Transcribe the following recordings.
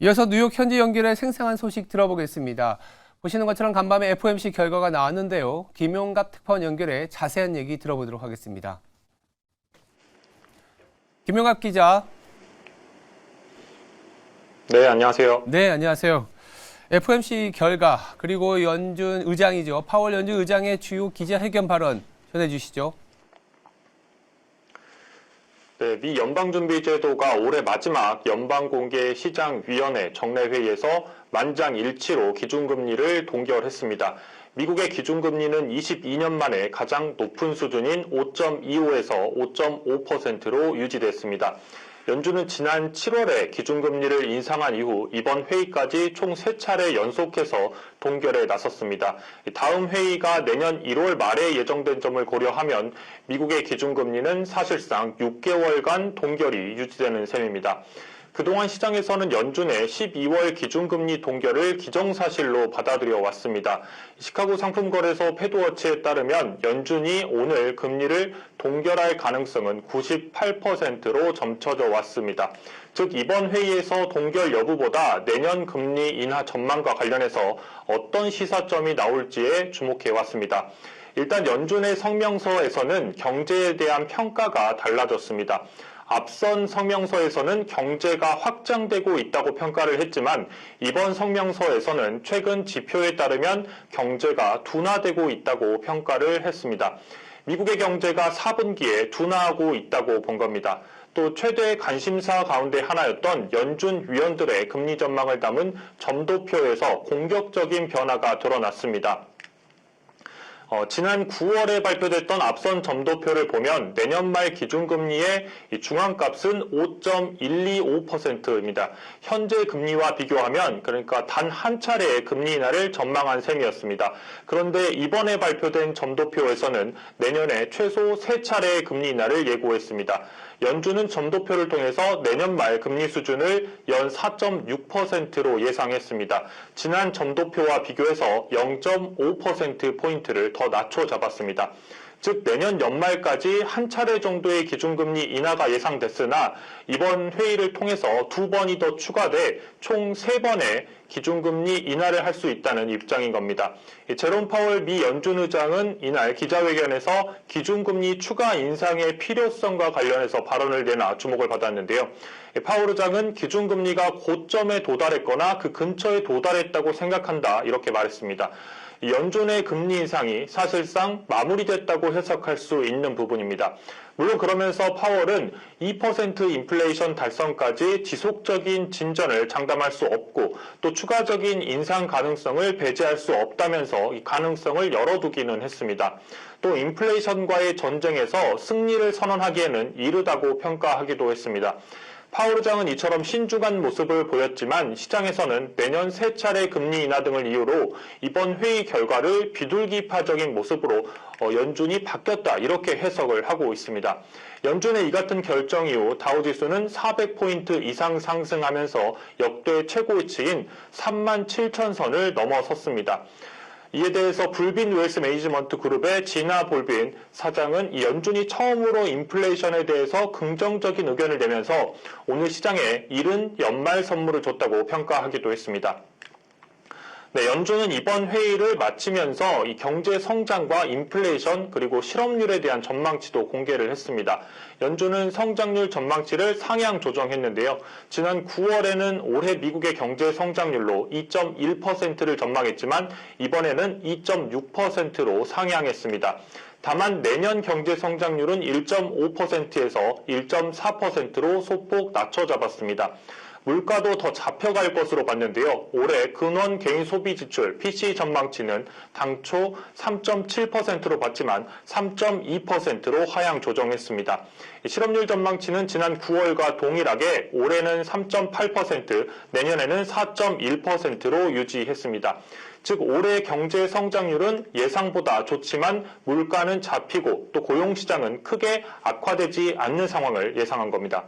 이어서 뉴욕 현지 연결의 생생한 소식 들어보겠습니다. 보시는 것처럼 간밤에 FOMC 결과가 나왔는데요. 김용갑 특파원 연결해 자세한 얘기 들어보도록 하겠습니다. 김용갑 기자. 네, 안녕하세요. 네, 안녕하세요. FOMC 결과 그리고 연준 의장이죠. 파월 연준 의장의 주요 기자회견 발언 전해주시죠. 네, 미 연방준비제도가 올해 마지막 연방공개시장위원회 정례회의에서 만장일치로 기준금리를 동결했습니다. 미국의 기준금리는 22년 만에 가장 높은 수준인 5.25에서 5.5%로 유지됐습니다. 연준은 지난 7월에 기준금리를 인상한 이후 이번 회의까지 총 3차례 연속해서 동결에 나섰습니다. 다음 회의가 내년 1월 말에 예정된 점을 고려하면 미국의 기준금리는 사실상 6개월간 동결이 유지되는 셈입니다. 그동안 시장에서는 연준의 12월 기준금리 동결을 기정사실로 받아들여 왔습니다. 시카고 상품거래소 패드워치에 따르면 연준이 오늘 금리를 동결할 가능성은 98%로 점쳐져 왔습니다. 즉 이번 회의에서 동결 여부보다 내년 금리 인하 전망과 관련해서 어떤 시사점이 나올지에 주목해 왔습니다. 일단 연준의 성명서에서는 경제에 대한 평가가 달라졌습니다. 앞선 성명서에서는 경제가 확장되고 있다고 평가를 했지만 이번 성명서에서는 최근 지표에 따르면 경제가 둔화되고 있다고 평가를 했습니다. 미국의 경제가 4분기에 둔화하고 있다고 본 겁니다. 또 최대 관심사 가운데 하나였던 연준 위원들의 금리 전망을 담은 점도표에서 공격적인 변화가 드러났습니다. 지난 9월에 발표됐던 앞선 점도표를 보면 내년 말 기준금리의 중앙값은 5.125%입니다. 현재 금리와 비교하면 그러니까 단 한 차례의 금리 인하를 전망한 셈이었습니다. 그런데 이번에 발표된 점도표에서는 내년에 최소 3차례의 금리 인하를 예고했습니다. 연준은 점도표를 통해서 내년 말 금리 수준을 연 4.6%로 예상했습니다. 지난 점도표와 비교해서 0.5%포인트를 더 낮춰 잡았습니다. 즉 내년 연말까지 한 차례 정도의 기준금리 인하가 예상됐으나 이번 회의를 통해서 2번이 더 추가돼 총 3번의 기준금리 인하를 할 수 있다는 입장인 겁니다. 제롬 파월 미 연준 의장은 이날 기자회견에서 기준금리 추가 인상의 필요성과 관련해서 발언을 내나 주목을 받았는데요. 파월 의장은 기준금리가 고점에 도달했거나 그 근처에 도달했다고 생각한다 이렇게 말했습니다. 연준의 금리 인상이 사실상 마무리됐다고 해석할 수 있는 부분입니다. 물론 그러면서 파월은 2% 인플레이션 달성까지 지속적인 진전을 장담할 수 없고 또 추가적인 인상 가능성을 배제할 수 없다면서 이 가능성을 열어두기는 했습니다. 또 인플레이션과의 전쟁에서 승리를 선언하기에는 이르다고 평가하기도 했습니다. 파월 의장은 이처럼 신중한 모습을 보였지만 시장에서는 내년 3차례 금리 인하 등을 이유로 이번 회의 결과를 비둘기파적인 모습으로 연준이 바뀌었다 이렇게 해석을 하고 있습니다. 연준의 이 같은 결정 이후 다우지수는 400포인트 이상 상승하면서 역대 최고치인 37,000선을 넘어섰습니다. 이에 대해서 불빈 웨ल्스 매니지먼트 그룹의 지나 볼빈 사장은 이 연준이 처음으로 인플레이션에 대해서 긍정적인 의견을 내면서 오늘 시장에 이른 연말 선물을 줬다고 평가하기도 했습니다. 네, 연준은 이번 회의를 마치면서 이 경제 성장과 인플레이션 그리고 실업률에 대한 전망치도 공개를 했습니다. 연준은 성장률 전망치를 상향 조정했는데요. 지난 9월에는 올해 미국의 경제 성장률로 2.1%를 전망했지만 이번에는 2.6%로 상향했습니다. 다만 내년 경제 성장률은 1.5%에서 1.4%로 소폭 낮춰 잡았습니다. 물가도 더 잡혀갈 것으로 봤는데요. 올해 근원 개인 소비 지출 PCE 전망치는 당초 3.7%로 봤지만 3.2%로 하향 조정했습니다. 실업률 전망치는 지난 9월과 동일하게 올해는 3.8%, 내년에는 4.1%로 유지했습니다. 즉 올해 경제 성장률은 예상보다 좋지만 물가는 잡히고 또 고용시장은 크게 악화되지 않는 상황을 예상한 겁니다.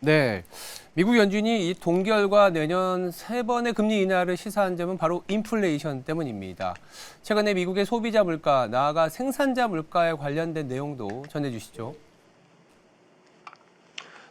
네, 미국 연준이 이 동결과 내년 3번의 금리 인하를 시사한 점은 바로 인플레이션 때문입니다. 최근에 미국의 소비자 물가, 나아가 생산자 물가에 관련된 내용도 전해주시죠.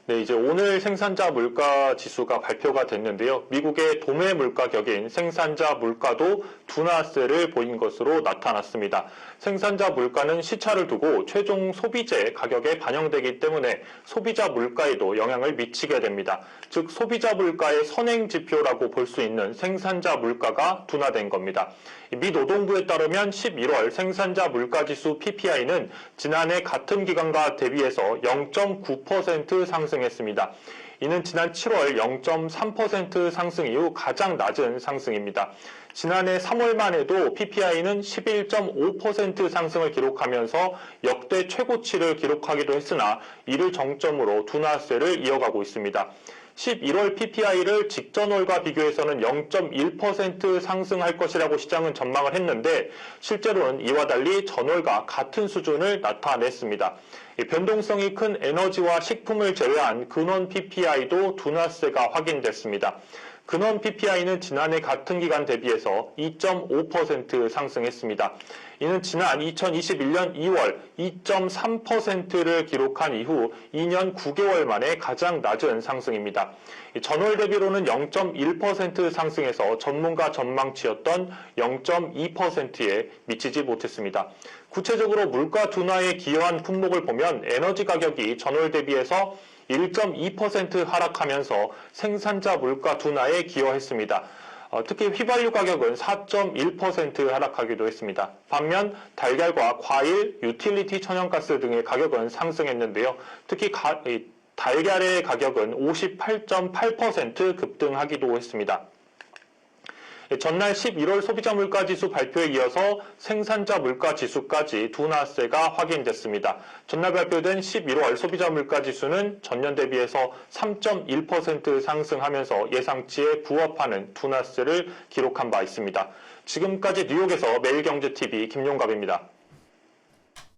네, 이제 오늘 생산자 물가 지수가 발표가 됐는데요. 미국의 도매 물가격인 생산자 물가도 둔화세를 보인 것으로 나타났습니다. 생산자 물가는 시차를 두고 최종 소비재 가격에 반영되기 때문에 소비자 물가에도 영향을 미치게 됩니다. 즉 소비자 물가의 선행 지표라고 볼 수 있는 생산자 물가가 둔화된 겁니다. 미 노동부에 따르면 11월 생산자 물가지수 PPI는 지난해 같은 기간과 대비해서 0.9% 상승했습니다. 이는 지난 7월 0.3% 상승 이후 가장 낮은 상승입니다. 지난해 3월만 해도 PPI는 11.5% 상승을 기록하면서 역대 최고치를 기록하기도 했으나 이를 정점으로 둔화세를 이어가고 있습니다. 11월 PPI를 직전월과 비교해서는 0.1% 상승할 것이라고 시장은 전망을 했는데 실제로는 이와 달리 전월과 같은 수준을 나타냈습니다. 변동성이 큰 에너지와 식품을 제외한 근원 PPI도 둔화세가 확인됐습니다. 근원 PPI는 지난해 같은 기간 대비해서 2.5% 상승했습니다. 이는 지난 2021년 2월 2.3%를 기록한 이후 2년 9개월 만에 가장 낮은 상승입니다. 전월 대비로는 0.1% 상승해서 전문가 전망치였던 0.2%에 미치지 못했습니다. 구체적으로 물가 둔화에 기여한 품목을 보면 에너지 가격이 전월 대비해서 1.2% 하락하면서 생산자 물가 둔화에 기여했습니다. 특히 휘발유 가격은 4.1% 하락하기도 했습니다. 반면 달걀과 과일, 유틸리티 천연가스 등의 가격은 상승했는데요. 특히 달걀의 가격은 58.8% 급등하기도 했습니다. 전날 11월 소비자 물가지수 발표에 이어서 생산자 물가지수까지 둔화세가 확인됐습니다. 전날 발표된 11월 소비자 물가지수는 전년 대비해서 3.1% 상승하면서 예상치에 부합하는 둔화세를 기록한 바 있습니다. 지금까지 뉴욕에서 매일경제TV 김용갑입니다.